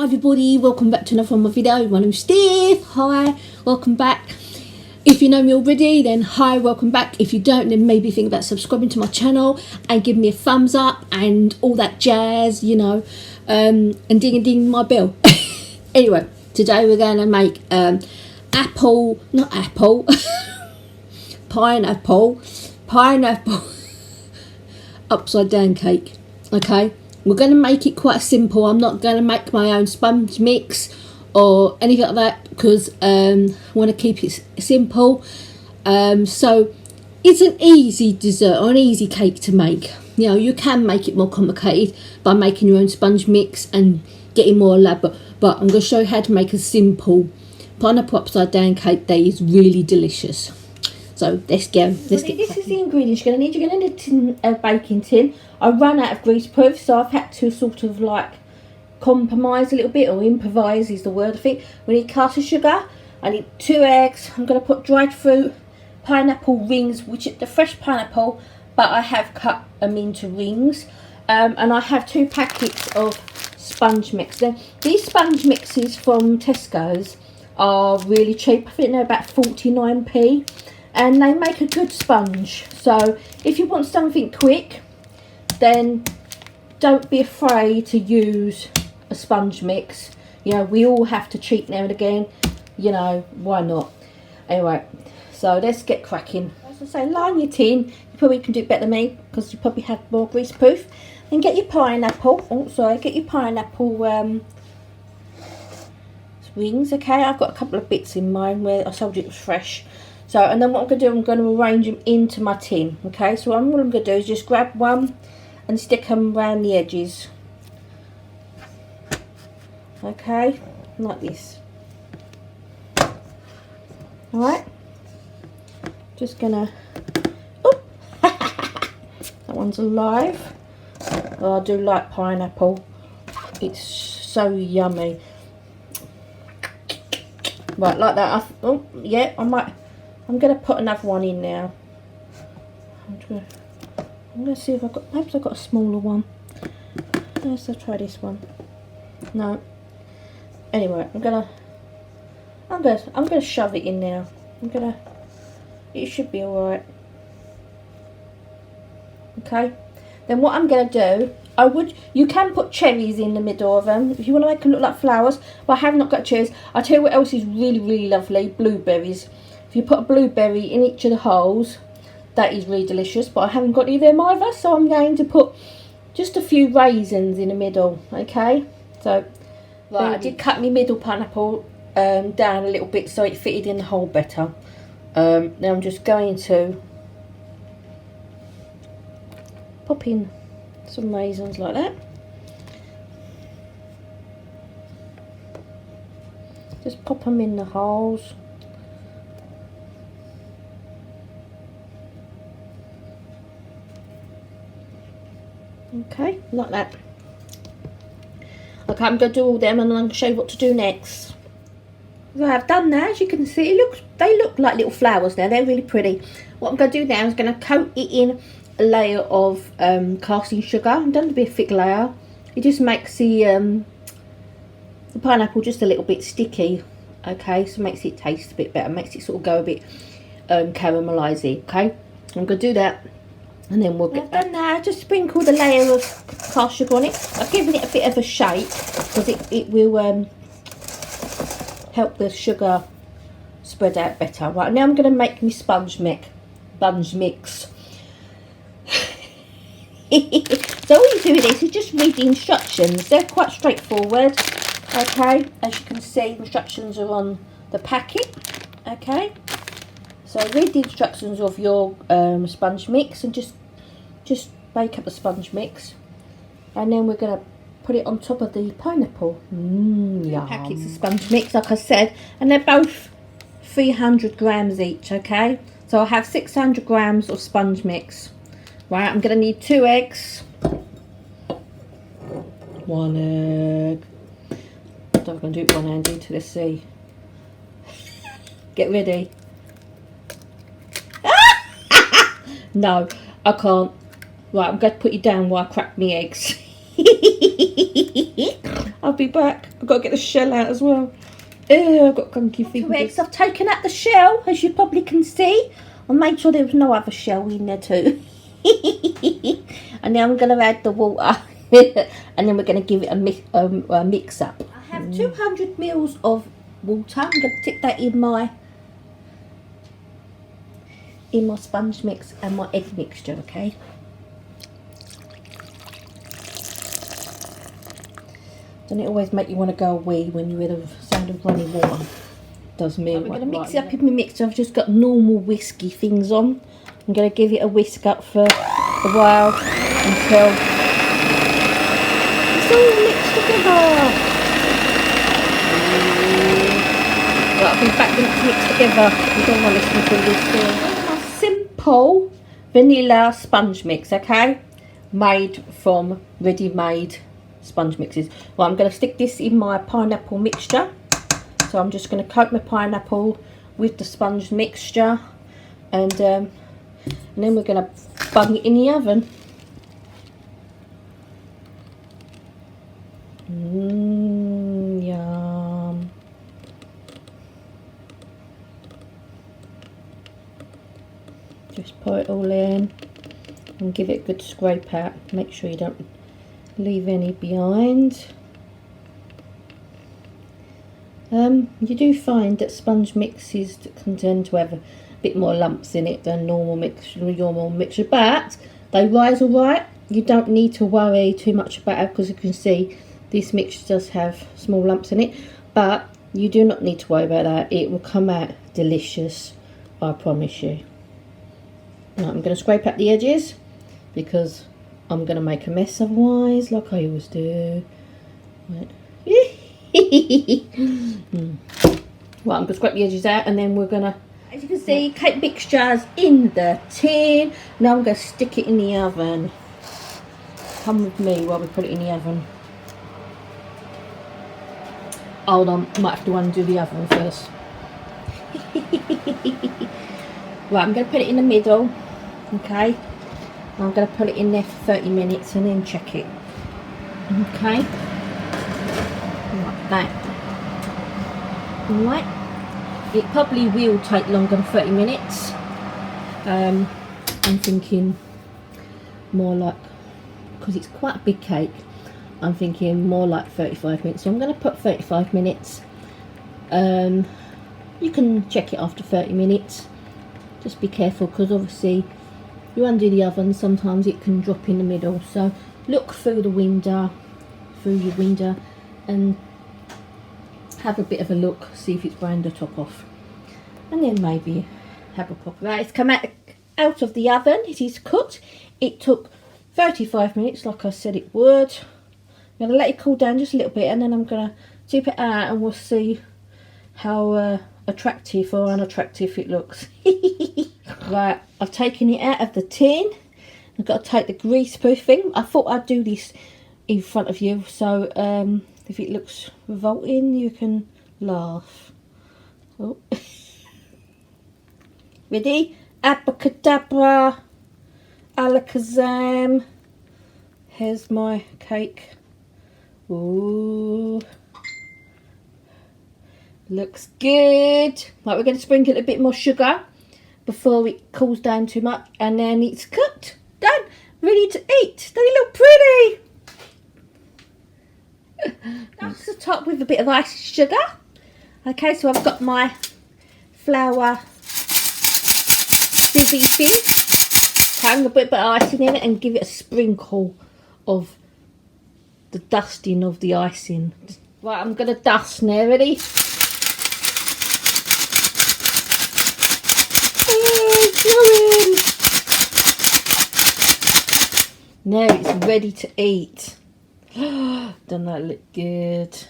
Hi everybody, welcome back to another one of my video. My name's Steph. Hi, welcome back. If you know me already, then hi, welcome back. If you don't, then maybe think about subscribing to my channel and give me a thumbs up and all that jazz, you know, and ding my bell. Anyway, today we're going to make pineapple upside down cake. Okay, we're going to make it quite simple. I'm not going to make my own sponge mix or anything like that because I want to keep it simple. So it's an easy dessert or an easy cake to make. You know, you can make it more complicated by making your own sponge mix and getting more elaborate, but I'm going to show you how to make a simple pineapple upside down cake that is really delicious. So let's go. This is the ingredients you're going to need. You're going to need a baking tin. I run out of greaseproof, so I've had to sort of like compromise a little bit, or improvise is the word I think. We need caster sugar. I need 2 eggs. I'm going to put dried fruit, pineapple rings, which is the fresh pineapple, but I have cut them into rings. And I have 2 packets of sponge mix. Now, these sponge mixes from Tesco's are really cheap. I think they're about 49p. And they make a good sponge. So if you want something quick, then don't be afraid to use a sponge mix. You know, we all have to cheat now and again. You know, why not? Anyway, so let's get cracking. As I say, line your tin. You probably can do it better than me because you probably have more greaseproof. And get your pineapple. Oh, sorry, get your pineapple rings. Okay, I've got a couple of bits in mine where I told you it was fresh. So, and then what I'm going to do, I'm going to arrange them into my tin. Okay, so what I'm going to do is just grab one and stick them around the edges. Okay, like this. Alright, just going to, oh, that one's alive. Oh, I do like pineapple. It's so yummy. Right, like that. Oh, yeah, I'm going to put another one in now. I'm going to see if perhaps I've got a smaller one. Let's try this one. No. Anyway, I'm going to shove it in now. It should be alright. Okay. Then what I'm going to do, you can put cherries in the middle of them if you want to make them look like flowers. But I have not got cherries. I'll tell you what else is really lovely, blueberries. If you put a blueberry in each of the holes, that is really delicious, but I haven't got any of them either, so I'm going to put just a few raisins in the middle. Okay, so right, I did cut my middle pineapple down a little bit so it fitted in the hole better. Now I'm just going to pop in some raisins like that. Just pop them in the holes. Okay, like that. Okay, I'm going to do all them and then I'm going to show you what to do next. So I've done that, as you can see, they look like little flowers now. They're really pretty. What I'm going to do now is going to coat it in a layer of casting sugar. I'm going to be a thick layer. It just makes the pineapple just a little bit sticky. Okay, so it makes it taste a bit better, makes it sort of go a bit caramelizey. Okay, I'm going to do that. And then we'll get done now. Just sprinkle the layer of cast sugar on it. I've given it a bit of a shake because it will help the sugar spread out better. Right, now I'm going to make my sponge mix. So all you do with this is just read the instructions. They're quite straightforward. Okay, as you can see, the instructions are on the packet. Okay, so read the instructions of your sponge mix and just bake up the sponge mix, and then we're going to put it on top of the pineapple. Yum. Packets of sponge mix, like I said, and they're both 300 grams each. Okay, so I have 600 grams of sponge mix. Right, I'm going to need 2 eggs, 1 egg. I'm going to do it one-handed. Let's see. Get ready. No, I can't. Right, I'm going to put you down while I crack my eggs. I'll be back. I've got to get the shell out as well. Ew, I've got gunky fingers. I've taken out the shell, as you probably can see. I made sure there was no other shell in there too. And now I'm going to add the water. And then we're going to give it a mix up. I have 200 mils of water. I'm going to tip that in my sponge mix and my egg mixture, okay? Doesn't it always make you want to go wee when you hear the sound of running water? Does me. We're going to mix it up in my mixture. I've just got normal whisky things on. I'm going to give it a whisk up for a while until it's all mixed together. Right, I've been back when it's mixed together. You don't want to listen to this here. A simple vanilla sponge mix, okay? Made from ready-made sponge mixes. Well, I'm going to stick this in my pineapple mixture. So I'm just going to coat my pineapple with the sponge mixture, and then we're going to bung it in the oven. Yum. Just pour it all in and give it a good scrape out. Make sure you don't leave any behind. You do find that sponge mixes can tend to have a bit more lumps in it than normal mixture, but they rise alright. You don't need to worry too much about it, because you can see this mixture does have small lumps in it, but you do not need to worry about that. It will come out delicious, I promise you. Now I'm going to scrape out the edges because I'm going to make a mess otherwise, like I always do. Right. Well, I'm going to scrape the edges out, and then we're going to, as you can see, cake mixture's in the tin. Now I'm going to stick it in the oven. Come with me while we put it in the oven. Hold on, might have to undo the oven first. Right, I'm going to put it in the middle, okay? I'm going to put it in there for 30 minutes and then check it, okay? Like that. Alright, it probably will take longer than 30 minutes. I'm thinking more like, because it's quite a big cake, I'm thinking more like 35 minutes. So I'm going to put 35 minutes. You can check it after 30 minutes. Just be careful, because obviously you undo the oven, sometimes it can drop in the middle. So look through the window, and have a bit of a look, see if it's burned the top off, and then maybe have a pop. Right, it's come out of the oven. It is cooked. It took 35 minutes, like I said it would. I'm going to let it cool down just a little bit, and then I'm going to dip it out, and we'll see how attractive or unattractive it looks. Right, I've taken it out of the tin. I've got to take the greaseproof thing. I thought I'd do this in front of you, so if it looks revolting, you can laugh. Oh. Ready? Abracadabra, alakazam. Here's my cake. Ooh, looks good. Right, we're going to sprinkle a bit more sugar before it cools down too much, and then it's cooked, done, ready to eat. Doesn't it look pretty? That's the top with a bit of ice sugar. Okay, so I've got my flour fizzy fizz. Okay, I'm going to put a bit of icing in it and give it a sprinkle of the dusting of the icing. Right, I'm going to dust now. Ready? Now it's ready to eat. Doesn't that look good?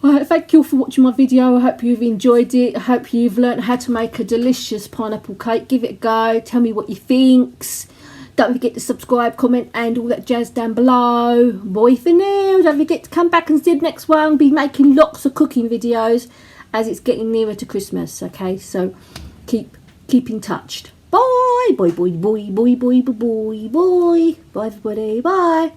Right, thank you all for watching my video. I hope you've enjoyed it. I hope you've learnt how to make a delicious pineapple cake. Give it a go. Tell me what you think. Don't forget to subscribe, comment and all that jazz down below. Bye for now. Don't forget to come back and see the next one. I'll be making lots of cooking videos as it's getting nearer to Christmas. Okay, so keep in touch. Bye. Bye, bye, bye, bye, bye, bye, bye, bye. Bye, everybody. Bye.